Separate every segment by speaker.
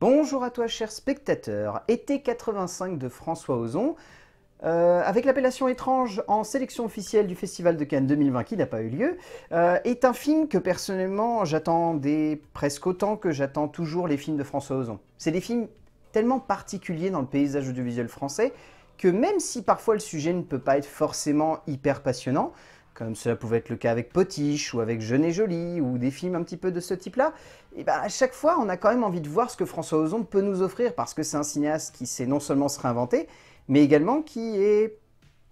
Speaker 1: Bonjour à toi cher spectateur, été 85 de François Ozon, avec l'appellation étrange en sélection officielle du Festival de Cannes 2020 qui n'a pas eu lieu, est un film que personnellement j'attendais presque autant que j'attends toujours les films de François Ozon. C'est des films tellement particuliers dans le paysage audiovisuel français que même si parfois le sujet ne peut pas être forcément hyper passionnant, comme cela pouvait être le cas avec Potiche ou avec Jeune et Jolie ou des films un petit peu de ce type-là, et ben à chaque fois on a quand même envie de voir ce que François Ozon peut nous offrir parce que c'est un cinéaste qui sait non seulement se réinventer, mais également qui est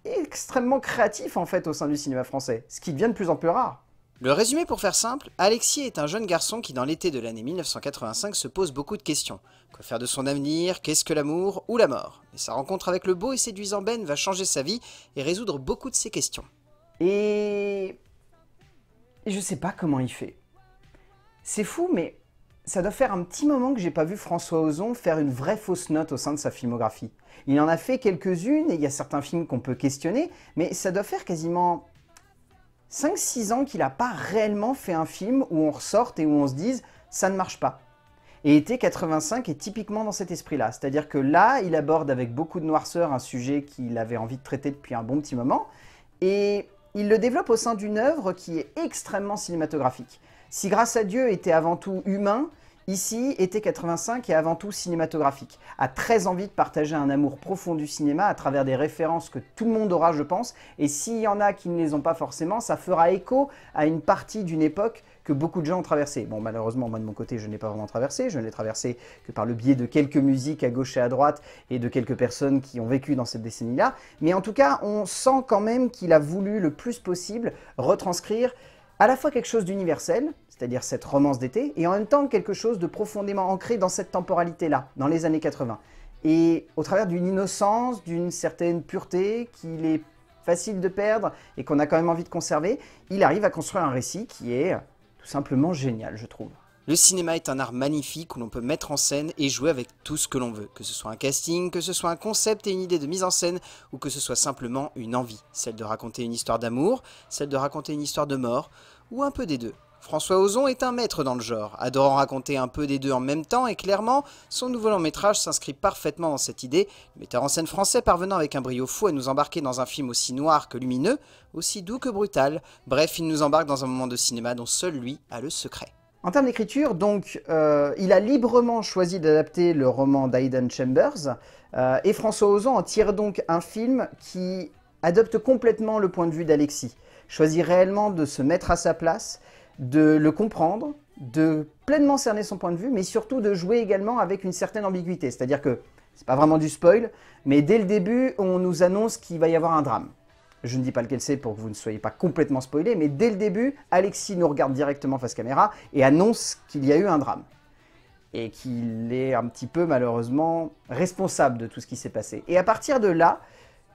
Speaker 1: extrêmement créatif en fait au sein du cinéma français, ce qui devient de plus en plus rare.
Speaker 2: Le résumé pour faire simple, Alexis est un jeune garçon qui dans l'été de l'année 1985 se pose beaucoup de questions. Quoi faire de son avenir, qu'est-ce que l'amour ou la mort? Et sa rencontre avec le beau et séduisant Ben va changer sa vie et résoudre beaucoup de ces questions.
Speaker 1: Et je sais pas comment il fait. C'est fou, mais ça doit faire un petit moment que j'ai pas vu François Ozon faire une vraie fausse note au sein de sa filmographie. Il en a fait quelques-unes, et il y a certains films qu'on peut questionner, mais ça doit faire quasiment 5-6 ans qu'il n'a pas réellement fait un film où on ressorte et où on se dise « ça ne marche pas ». Et Été 85 est typiquement dans cet esprit-là, c'est-à-dire que là, il aborde avec beaucoup de noirceur un sujet qu'il avait envie de traiter depuis un bon petit moment, et il le développe au sein d'une œuvre qui est extrêmement cinématographique. Si Grâce à Dieu était avant tout humain, ici, Été 85 est avant tout cinématographique, a très envie de partager un amour profond du cinéma à travers des références que tout le monde aura, je pense, et s'il y en a qui ne les ont pas forcément, ça fera écho à une partie d'une époque que beaucoup de gens ont traversée. Bon, malheureusement, moi de mon côté, je n'ai pas vraiment traversé, je ne l'ai traversé que par le biais de quelques musiques à gauche et à droite et de quelques personnes qui ont vécu dans cette décennie-là, mais en tout cas, on sent quand même qu'il a voulu le plus possible retranscrire à la fois quelque chose d'universel, c'est-à-dire cette romance d'été, et en même temps quelque chose de profondément ancré dans cette temporalité-là, dans les années 80. Et au travers d'une innocence, d'une certaine pureté qu'il est facile de perdre et qu'on a quand même envie de conserver, il arrive à construire un récit qui est tout simplement génial, je trouve.
Speaker 2: Le cinéma est un art magnifique où l'on peut mettre en scène et jouer avec tout ce que l'on veut, que ce soit un casting, que ce soit un concept et une idée de mise en scène, ou que ce soit simplement une envie, celle de raconter une histoire d'amour, celle de raconter une histoire de mort, ou un peu des deux. François Ozon est un maître dans le genre, adorant raconter un peu des deux en même temps et clairement, son nouveau long métrage s'inscrit parfaitement dans cette idée, le metteur en scène français parvenant avec un brio fou à nous embarquer dans un film aussi noir que lumineux, aussi doux que brutal, bref il nous embarque dans un moment de cinéma dont seul lui a le secret.
Speaker 1: En termes d'écriture, donc, il a librement choisi d'adapter le roman d'Aidan Chambers, et François Ozon en tire donc un film qui adopte complètement le point de vue d'Alexis, choisit réellement de se mettre à sa place, de le comprendre, de pleinement cerner son point de vue, mais surtout de jouer également avec une certaine ambiguïté. C'est-à-dire que, c'est pas vraiment du spoil, mais dès le début, on nous annonce qu'il va y avoir un drame. Je ne dis pas lequel c'est pour que vous ne soyez pas complètement spoilés, mais dès le début, Alexis nous regarde directement face caméra et annonce qu'il y a eu un drame. Et qu'il est un petit peu malheureusement responsable de tout ce qui s'est passé. Et à partir de là,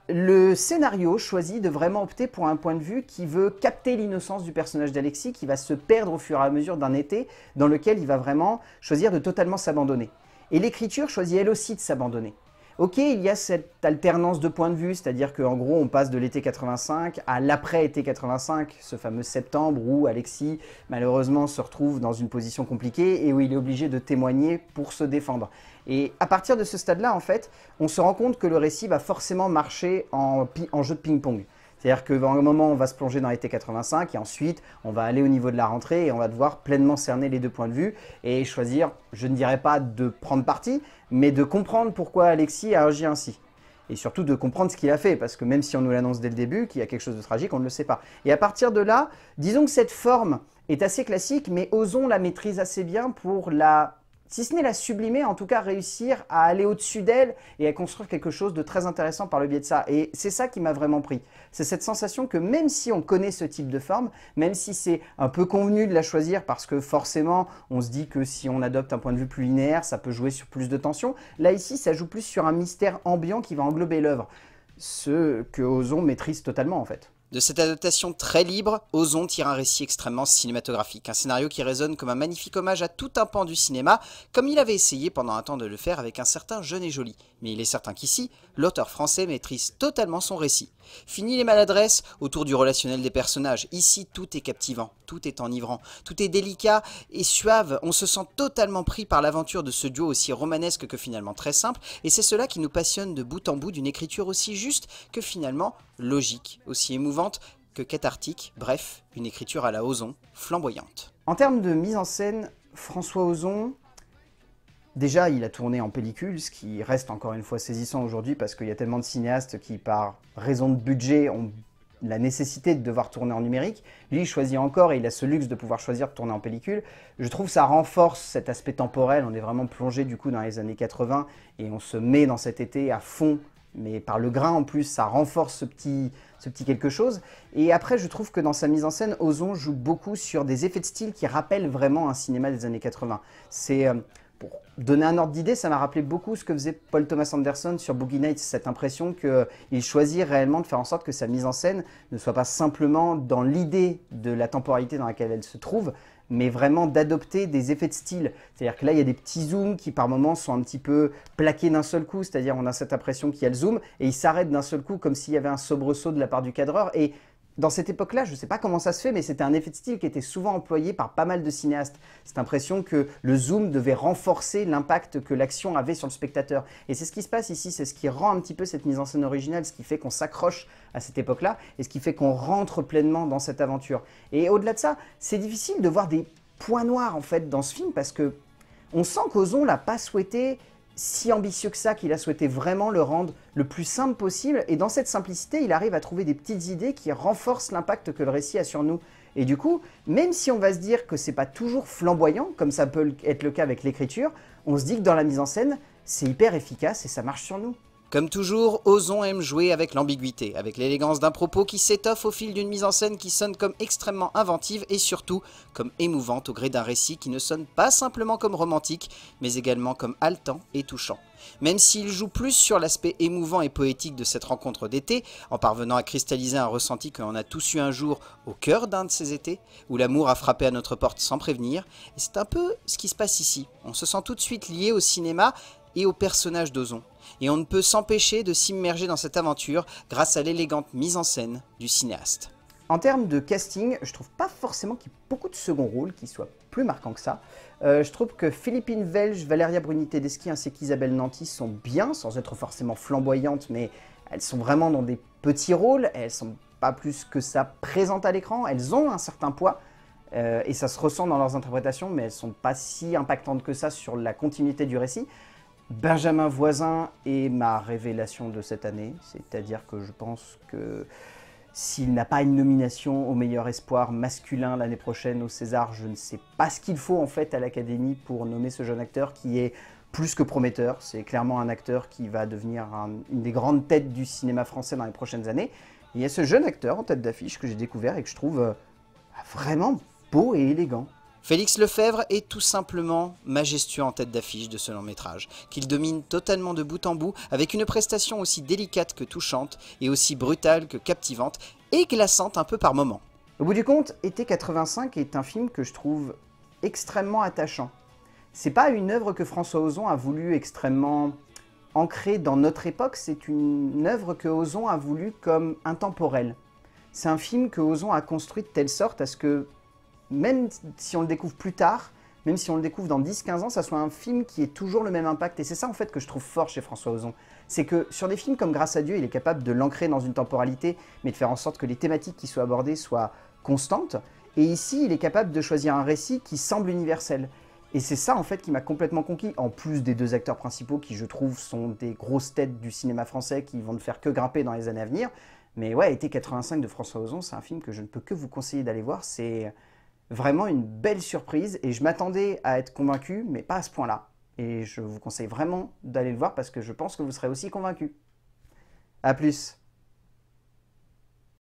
Speaker 1: le scénario choisit de vraiment opter pour un point de vue qui veut capter l'innocence du personnage d'Alexis, qui va se perdre au fur et à mesure d'un été dans lequel il va vraiment choisir de totalement s'abandonner. Et l'écriture choisit elle aussi de s'abandonner. Ok, il y a cette alternance de points de vue, c'est-à-dire qu'en gros on passe de l'été 85 à l'après-été 85, ce fameux septembre où Alexis malheureusement se retrouve dans une position compliquée et où il est obligé de témoigner pour se défendre. Et à partir de ce stade-là, en fait, on se rend compte que le récit va forcément marcher en jeu de ping-pong. C'est-à-dire qu'à un moment, on va se plonger dans l'été 85 et ensuite, on va aller au niveau de la rentrée et on va devoir pleinement cerner les deux points de vue et choisir, je ne dirais pas de prendre parti, mais de comprendre pourquoi Alexis a agi ainsi. Et surtout de comprendre ce qu'il a fait, parce que même si on nous l'annonce dès le début, qu'il y a quelque chose de tragique, on ne le sait pas. Et à partir de là, disons que cette forme est assez classique, mais Ozon la maîtrise assez bien pour si ce n'est la sublimer, en tout cas réussir à aller au-dessus d'elle et à construire quelque chose de très intéressant par le biais de ça. Et c'est ça qui m'a vraiment pris. C'est cette sensation que même si on connaît ce type de forme, même si c'est un peu convenu de la choisir parce que forcément on se dit que si on adopte un point de vue plus linéaire, ça peut jouer sur plus de tension. Là ici, ça joue plus sur un mystère ambiant qui va englober l'œuvre. Ce que Ozon maîtrise totalement en fait.
Speaker 2: De cette adaptation très libre, Ozon tire un récit extrêmement cinématographique, un scénario qui résonne comme un magnifique hommage à tout un pan du cinéma, comme il avait essayé pendant un temps de le faire avec un certain Jeune et Joli. Mais il est certain qu'ici, l'auteur français maîtrise totalement son récit. Fini les maladresses autour du relationnel des personnages, ici tout est captivant, tout est enivrant, tout est délicat et suave, on se sent totalement pris par l'aventure de ce duo aussi romanesque que finalement très simple, et c'est cela qui nous passionne de bout en bout d'une écriture aussi juste que finalement logique, aussi émouvante que cathartique, bref, une écriture à la Ozon, flamboyante.
Speaker 1: En termes de mise en scène, François Ozon, déjà il a tourné en pellicule, ce qui reste encore une fois saisissant aujourd'hui parce qu'il y a tellement de cinéastes qui, par raison de budget, ont la nécessité de devoir tourner en numérique. Lui, il choisit encore et il a ce luxe de pouvoir choisir de tourner en pellicule. Je trouve que ça renforce cet aspect temporel, on est vraiment plongé du coup dans les années 80 et on se met dans cet été à fond, mais par le grain en plus, ça renforce ce petit quelque chose. Et après, je trouve que dans sa mise en scène, Ozon joue beaucoup sur des effets de style qui rappellent vraiment un cinéma des années 80. Pour donner un ordre d'idée, ça m'a rappelé beaucoup ce que faisait Paul Thomas Anderson sur Boogie Nights, cette impression qu'il choisit réellement de faire en sorte que sa mise en scène ne soit pas simplement dans l'idée de la temporalité dans laquelle elle se trouve, mais vraiment d'adopter des effets de style. C'est-à-dire que là, il y a des petits zooms qui par moments sont un petit peu plaqués d'un seul coup, c'est-à-dire on a cette impression qu'il y a le zoom et il s'arrête d'un seul coup comme s'il y avait un soubresaut de la part du cadreur. Et dans cette époque-là, je ne sais pas comment ça se fait, mais c'était un effet de style qui était souvent employé par pas mal de cinéastes. Cette impression que le zoom devait renforcer l'impact que l'action avait sur le spectateur. Et c'est ce qui se passe ici, c'est ce qui rend un petit peu cette mise en scène originale, ce qui fait qu'on s'accroche à cette époque-là, et ce qui fait qu'on rentre pleinement dans cette aventure. Et au-delà de ça, c'est difficile de voir des points noirs en fait dans ce film, parce que on sent qu'Ozon l'a pas souhaité si ambitieux que ça, qu'il a souhaité vraiment le rendre le plus simple possible. Et dans cette simplicité, il arrive à trouver des petites idées qui renforcent l'impact que le récit a sur nous. Et du coup, même si on va se dire que c'est pas toujours flamboyant, comme ça peut être le cas avec l'écriture, on se dit que dans la mise en scène, c'est hyper efficace et ça marche sur nous.
Speaker 2: Comme toujours, Ozon aime jouer avec l'ambiguïté, avec l'élégance d'un propos qui s'étoffe au fil d'une mise en scène qui sonne comme extrêmement inventive et surtout comme émouvante au gré d'un récit qui ne sonne pas simplement comme romantique, mais également comme haletant et touchant. Même s'il joue plus sur l'aspect émouvant et poétique de cette rencontre d'été, en parvenant à cristalliser un ressenti que l'on a tous eu un jour au cœur d'un de ces étés, où l'amour a frappé à notre porte sans prévenir, et c'est un peu ce qui se passe ici. On se sent tout de suite lié au cinéma et au personnage d'Ozon. Et on ne peut s'empêcher de s'immerger dans cette aventure grâce à l'élégante mise en scène du cinéaste.
Speaker 1: En termes de casting, je trouve pas forcément qu'il y ait beaucoup de second rôles qui soient plus marquants que ça. Je trouve que Philippine Welch, Valéria Bruni-Tedeschi ainsi qu'Isabelle Nanty sont bien, sans être forcément flamboyantes, mais elles sont vraiment dans des petits rôles, elles sont pas plus que ça présentes à l'écran, elles ont un certain poids, et ça se ressent dans leurs interprétations, mais elles sont pas si impactantes que ça sur la continuité du récit. Benjamin Voisin est ma révélation de cette année, c'est-à-dire que je pense que s'il n'a pas une nomination au meilleur espoir masculin l'année prochaine au César, je ne sais pas ce qu'il faut en fait à l'Académie pour nommer ce jeune acteur qui est plus que prometteur. C'est clairement un acteur qui va devenir une des grandes têtes du cinéma français dans les prochaines années. Et il y a ce jeune acteur en tête d'affiche que j'ai découvert et que je trouve vraiment beau et élégant.
Speaker 2: Félix Lefebvre est tout simplement majestueux en tête d'affiche de ce long métrage, qu'il domine totalement de bout en bout, avec une prestation aussi délicate que touchante, et aussi brutale que captivante, et glaçante un peu par moments.
Speaker 1: Au bout du compte, Été 85 est un film que je trouve extrêmement attachant. C'est pas une œuvre que François Ozon a voulu extrêmement ancrer dans notre époque, c'est une œuvre que Ozon a voulu comme intemporelle. C'est un film que Ozon a construit de telle sorte à ce que même si on le découvre plus tard, même si on le découvre dans 10-15 ans, ça soit un film qui ait toujours le même impact. Et c'est ça en fait que je trouve fort chez François Ozon. C'est que sur des films comme Grâce à Dieu, il est capable de l'ancrer dans une temporalité, mais de faire en sorte que les thématiques qui soient abordées soient constantes. Et ici, il est capable de choisir un récit qui semble universel. Et c'est ça en fait qui m'a complètement conquis, en plus des deux acteurs principaux qui je trouve sont des grosses têtes du cinéma français qui vont ne faire que grimper dans les années à venir. Mais ouais, Été 85 de François Ozon, c'est un film que je ne peux que vous conseiller d'aller voir. C'est vraiment une belle surprise et je m'attendais à être convaincu, mais pas à ce point-là. Et je vous conseille vraiment d'aller le voir parce que je pense que vous serez aussi convaincu. A plus.